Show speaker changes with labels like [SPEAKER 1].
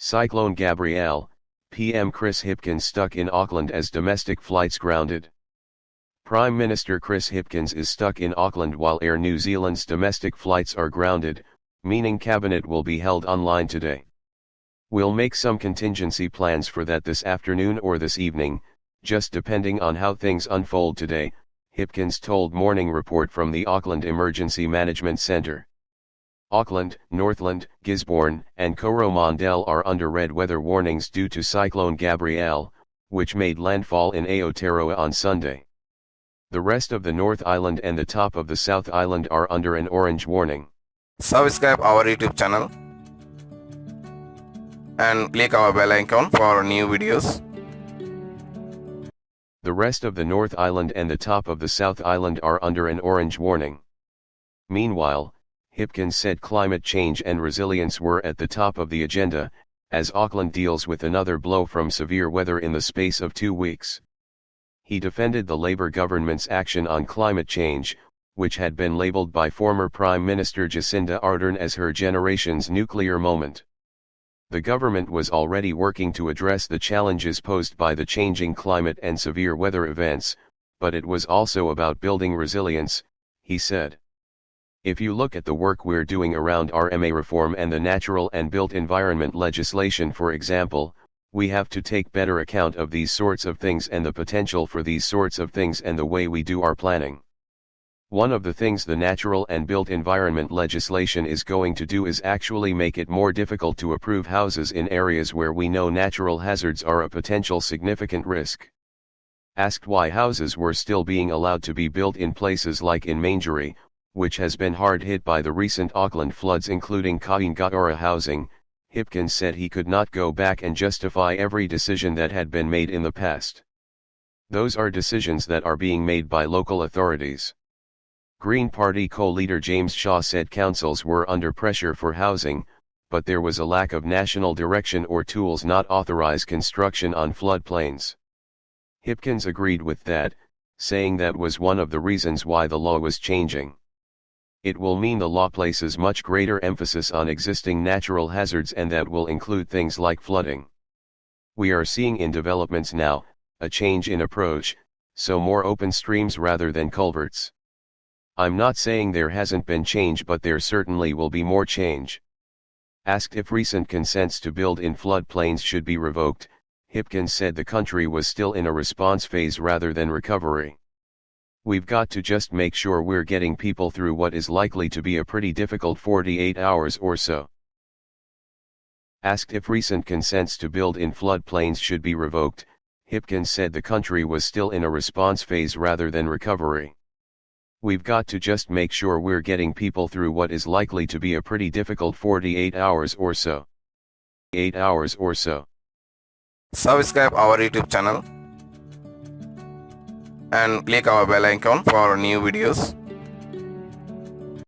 [SPEAKER 1] Cyclone Gabrielle, PM Chris Hipkins stuck in Auckland as domestic flights grounded. Prime Minister Chris Hipkins is stuck in Auckland while Air New Zealand's domestic flights are grounded, meaning cabinet will be held online today. We'll make some contingency plans for that this afternoon or this evening, just depending on how things unfold today, Hipkins told Morning Report from the Auckland Emergency Management Centre. Auckland, Northland, Gisborne, and Coromandel are under red weather warnings due to Cyclone Gabrielle, which made landfall in Aotearoa on Sunday. The rest of the North Island and the top of the South Island are under an orange warning.
[SPEAKER 2] Subscribe our YouTube channel and click our bell icon for new videos.
[SPEAKER 1] The rest of the North Island and the top of the South Island are under an orange warning. Meanwhile, Hipkins said climate change and resilience were at the top of the agenda, as Auckland deals with another blow from severe weather in the space of 2 weeks. He defended the Labour government's action on climate change, which had been labelled by former Prime Minister Jacinda Ardern as her generation's nuclear moment. The government was already working to address the challenges posed by the changing climate and severe weather events, but it was also about building resilience, he said. If you look at the work we're doing around RMA reform and the natural and built environment legislation, for example, we have to take better account of these sorts of things and the potential for these sorts of things and the way we do our planning. One of the things the natural and built environment legislation is going to do is actually make it more difficult to approve houses in areas where we know natural hazards are a potential significant risk. Asked why houses were still being allowed to be built in places like in Mangere, which has been hard hit by the recent Auckland floods including Kaingaora housing, Hipkins said he could not go back and justify every decision that had been made in the past. Those are decisions that are being made by local authorities. Green Party co-leader James Shaw said councils were under pressure for housing, but there was a lack of national direction or tools not authorize construction on floodplains. Hipkins agreed with that, saying that was one of the reasons why the law was changing. It will mean the law places much greater emphasis on existing natural hazards, and that will include things like flooding. We are seeing in developments now, a change in approach, so more open streams rather than culverts. I'm not saying there hasn't been change, but there certainly will be more change. Asked if recent consents to build in floodplains should be revoked, Hipkins said the country was still in a response phase rather than recovery. We've got to just make sure we're getting people through what is likely to be a pretty difficult 48 hours or so. Asked if recent consents to build in floodplains should be revoked, Hipkins said the country was still in a response phase rather than recovery. We've got to just make sure we're getting people through what is likely to be a pretty difficult 48 hours or so. 8 hours or so.
[SPEAKER 2] Subscribe our YouTube channel and click our bell icon for new videos.